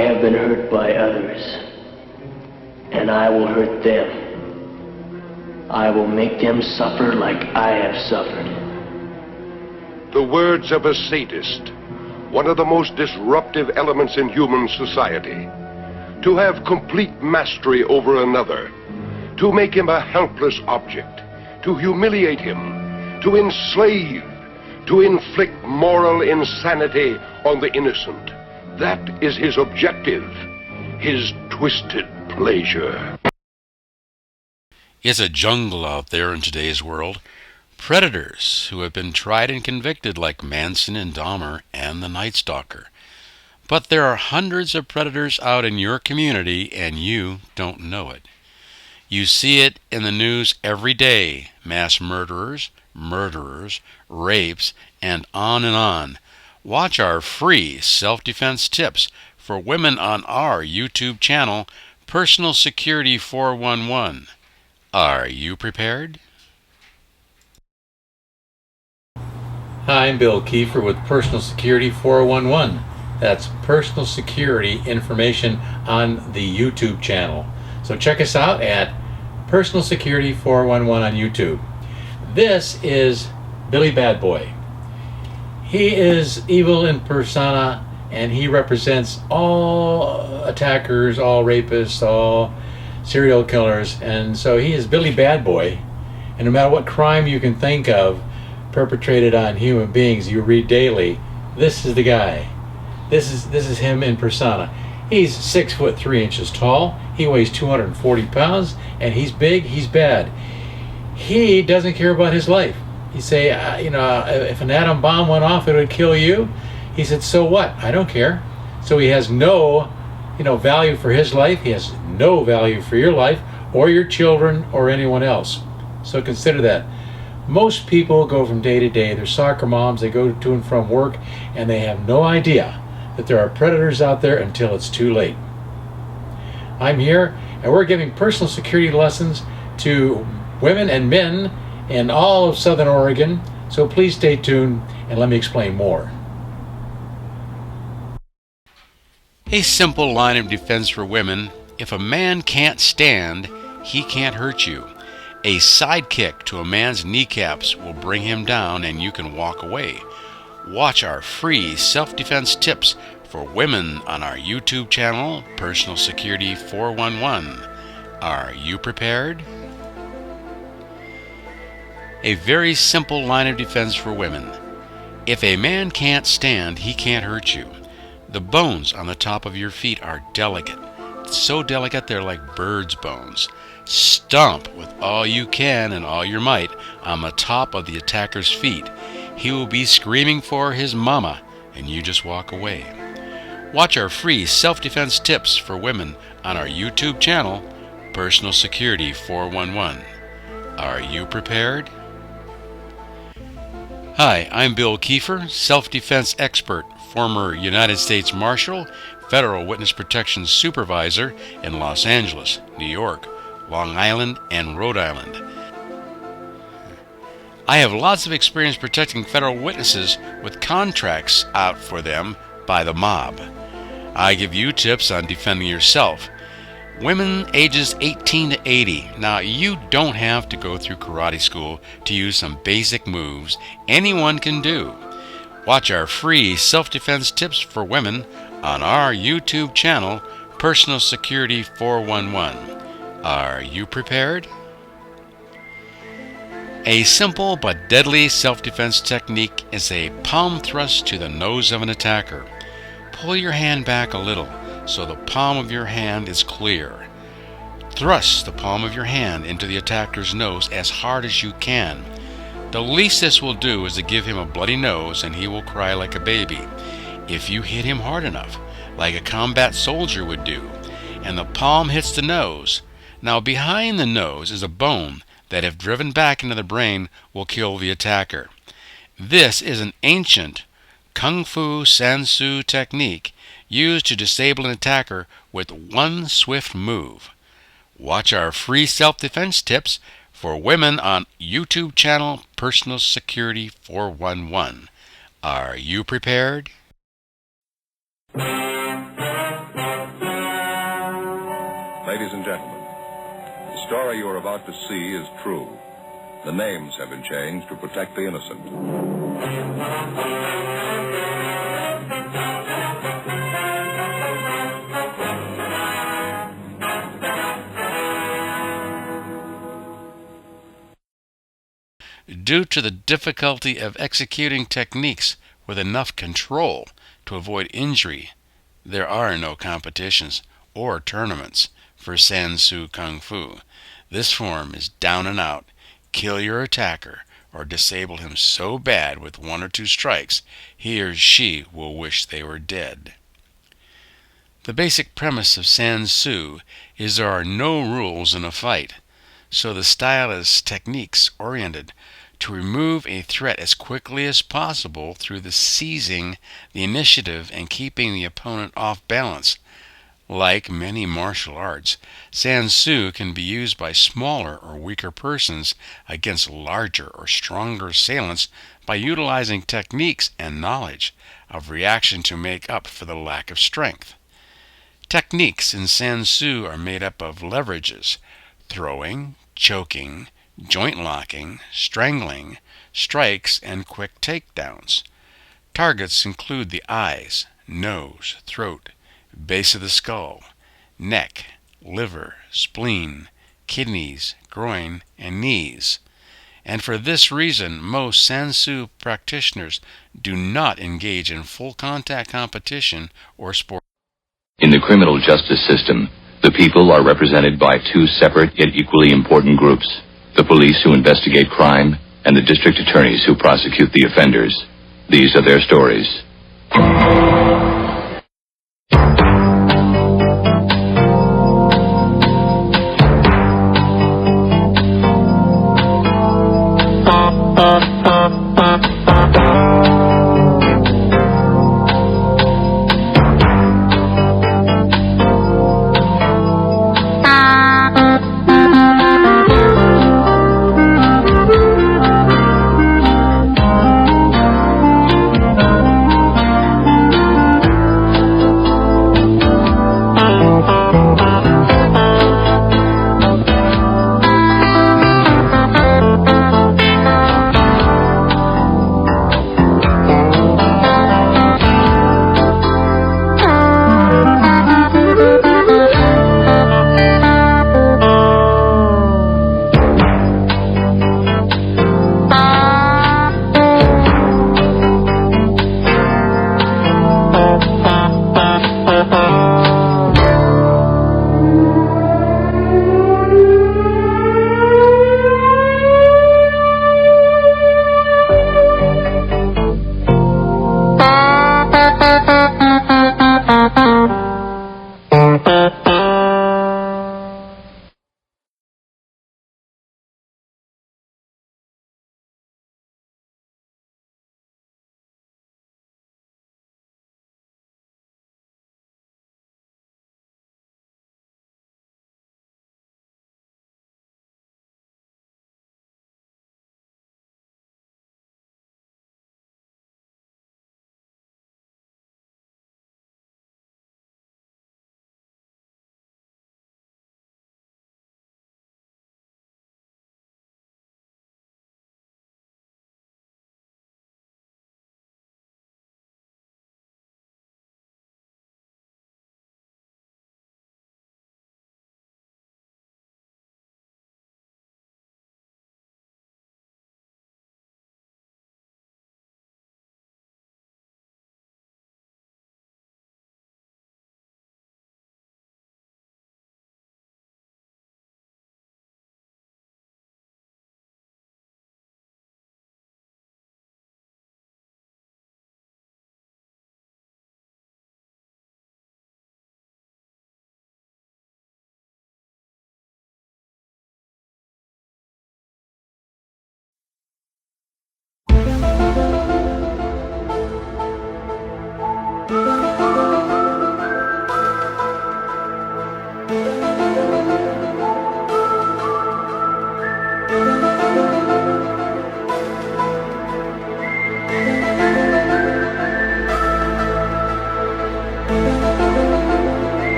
have been hurt by others, and I will hurt them. I will make them suffer like I have suffered. The words of a sadist, one of the most disruptive elements in human society. To have complete mastery over another, to make him a helpless object, to humiliate him, to enslave, to inflict moral insanity on the innocent. That is his objective, his twisted pleasure. It's a jungle out there in today's world. Predators who have been tried and convicted like Manson and Dahmer and the Night Stalker. But there are hundreds of predators out in your community and you don't know it. You see it in the news every day. Mass murderers, rapes, and on. Watch our free self-defense tips for women on our YouTube channel, Personal Security 411. Are you prepared? Hi, I'm Bill Keefer with Personal Security 411. That's personal security information on the YouTube channel. So check us out at Personal Security 411 on YouTube. This is Billy Bad Boy. He is evil in persona, and he represents all attackers, all rapists, all serial killers, and so he is Billy Bad Boy. And no matter what crime you can think of perpetrated on human beings you read daily, this is the guy. This is him in persona. He's 6'3" tall. He weighs 240 pounds, and he's big. He's bad. He doesn't care about his life. He say, if an atom bomb went off, it would kill you. He said, so what? I don't care. So he has no, value for his life. He has no value for your life or your children or anyone else. So consider that. Most people go from day to day. They're soccer moms. They go to and from work, and they have no idea that there are predators out there until it's too late. I'm here, and we're giving personal security lessons to women and men in all of Southern Oregon. So please stay tuned and let me explain more. A simple line of defense for women. If a man can't stand, he can't hurt you. A sidekick to a man's kneecaps will bring him down and you can walk away. Watch our free self-defense tips for women on our YouTube channel, Personal Security 411. Are you prepared? A very simple line of defense for women. If a man can't stand, he can't hurt you. The bones on the top of your feet are delicate. So delicate they're like bird's bones. Stomp with all you can and all your might on the top of the attacker's feet. He will be screaming for his mama, and you just walk away. Watch our free self-defense tips for women on our YouTube channel, Personal Security 411. Are you prepared? Hi, I'm Bill Keefer, self-defense expert, former United States Marshal, Federal Witness Protection Supervisor in Los Angeles, New York, Long Island, and Rhode Island. I have lots of experience protecting federal witnesses with contracts out for them by the mob. I give you tips on defending yourself. Women ages 18 to 80. Now, you don't have to go through karate school to use some basic moves anyone can do. Watch our free self-defense tips for women on our YouTube channel, Personal Security 411. Are you prepared? A simple but deadly self-defense technique is a palm thrust to the nose of an attacker. Pull your hand back a little so the palm of your hand is clear. Thrust the palm of your hand into the attacker's nose as hard as you can. The least this will do is to give him a bloody nose and he will cry like a baby. If you hit him hard enough, like a combat soldier would do, and the palm hits the nose, now behind the nose is a bone that if driven back into the brain will kill the attacker. This is an ancient Kung Fu Sansu technique used to disable an attacker with one swift move. Watch our free self-defense tips for women on YouTube channel Personal Security 411. Are you prepared? story you are about to see is true. The names have been changed to protect the innocent. Due to the difficulty of executing techniques with enough control to avoid injury, there are no competitions or tournaments for Sansu Kung Fu. This form is down and out. Kill your attacker or disable him so bad with 1 or 2 strikes, he or she will wish they were dead. The basic premise of Sansu is there are no rules in a fight, so the style is techniques oriented to remove a threat as quickly as possible through the seizing the initiative and keeping the opponent off balance. Like many martial arts, Sansu can be used by smaller or weaker persons against larger or stronger assailants by utilizing techniques and knowledge of reaction to make up for the lack of strength. Techniques in Sansu are made up of leverages: throwing, choking, joint locking, strangling, strikes, and quick takedowns. Targets include the eyes, nose, throat, base of the skull, neck, liver, spleen, kidneys, groin, and knees. And for this reason, most Sansu practitioners do not engage in full contact competition or sport. In the criminal justice system, the people are represented by 2 separate yet equally important groups: the police who investigate crime and the district attorneys who prosecute the offenders. These are their stories.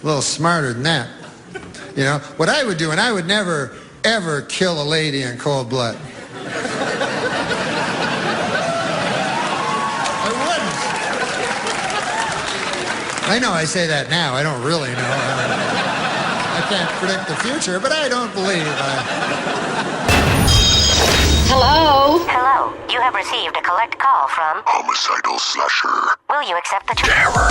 little smarter than that. You know, what I would do, and I would never, ever kill a lady in cold blood. I wouldn't. I know I say that now. I don't really know. I can't predict the future, but I don't believe Hello? Hello. You have received a collect call from Homicidal slasher. Will you accept the Dahmer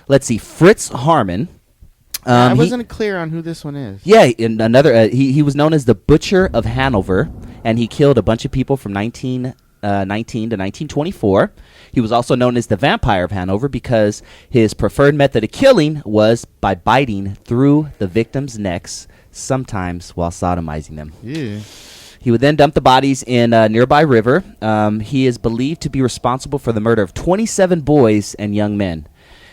Let's see, Fritz Harmon. I wasn't clear on who this one is. Yeah, in another. He was known as the Butcher of Hanover, and he killed a bunch of people from 1919 to 1924. He was also known as the Vampire of Hanover because his preferred method of killing was by biting through the victims' necks, sometimes while sodomizing them. Yeah. He would then dump the bodies in a nearby river. He is believed to be responsible for the murder of 27 boys and young men.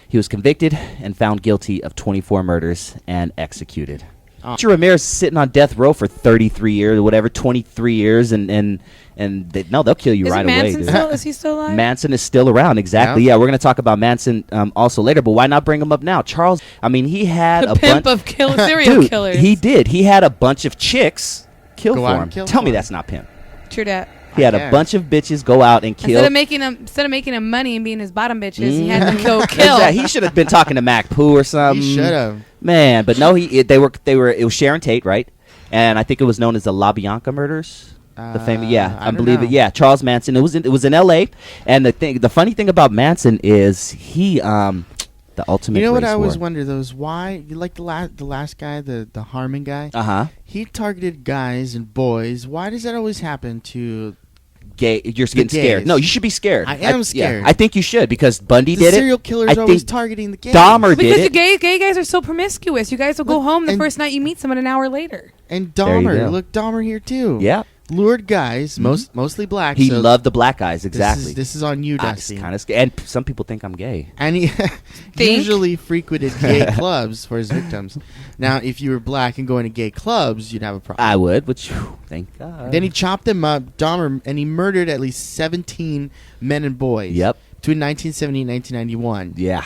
He was convicted and found guilty of 24 murders and executed. Richard Ramirez is sitting on death row for 33 years or whatever, 23 years, and they'll kill you right away. Is he still alive? Manson is still around, exactly. Yeah, we're going to talk about Manson also later, but why not bring him up now? Charles, I mean, he had a pimp bunch of serial killers. He did. He had a bunch of chicks kill Go for out him. and kill Tell for me him. that's not pimp. True that. He had a bunch of bitches go out and kill. Instead of making him money and being his bottom bitches, he had them go kill. Exactly. He should have been talking to Mac Poo or something. He should have. Man, but no, they were. It was Sharon Tate, right? And I think it was known as the La Bianca murders. The famous, I believe know. it. Yeah, Charles Manson. It was in L.A. And the funny thing about Manson is he the ultimate. You know what race I always war. wonder though is why you like the last guy, the Harmon guy. He targeted guys and boys. Why does that always happen to? You're getting scared. No, you should be scared. I am scared. Yeah, I think you should because Bundy did it. The serial killers are always targeting the gays. Dahmer because did it. the gay guys are so promiscuous. You guys will go home the first night you meet someone an hour later. And Dahmer, look, Dahmer here too. Yeah. Lured guys, mostly black. He so loved the black guys, exactly. This is on you, Dusty. Kind of scared. And some people think I'm gay. And he usually frequented gay clubs for his victims. Now, if you were black and going to gay clubs, you'd have a problem. I would, which, thank God. Then he chopped them up, Dahmer, and he murdered at least 17 men and boys. Yep. Between 1970 and 1991. Yeah.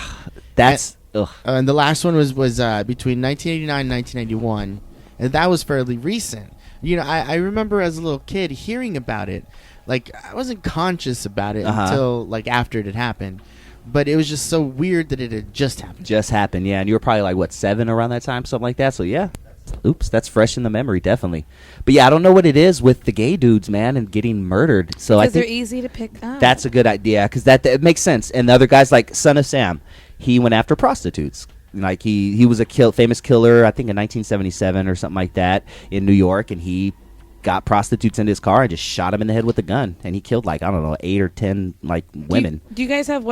That's... and the last one was between 1989 and 1991. And that was fairly recent. You know, I remember as a little kid hearing about it. Like, I wasn't conscious about it until, like, after it had happened. But it was just so weird that it had just happened. Just happened, yeah. And you were probably, like, 7 around that time? Something like that. So, yeah. Oops, that's fresh in the memory, definitely. But, yeah, I don't know what it is with the gay dudes, man, and getting murdered. So because I think they're easy to pick up. That's a good idea, because that makes sense. And the other guys, like Son of Sam, he went after prostitutes. Like he was a famous killer, I think in 1977 or something like that in New York, and he got prostitutes in his car and just shot him in the head with a gun, and he killed 8 or 10 women. Do you guys have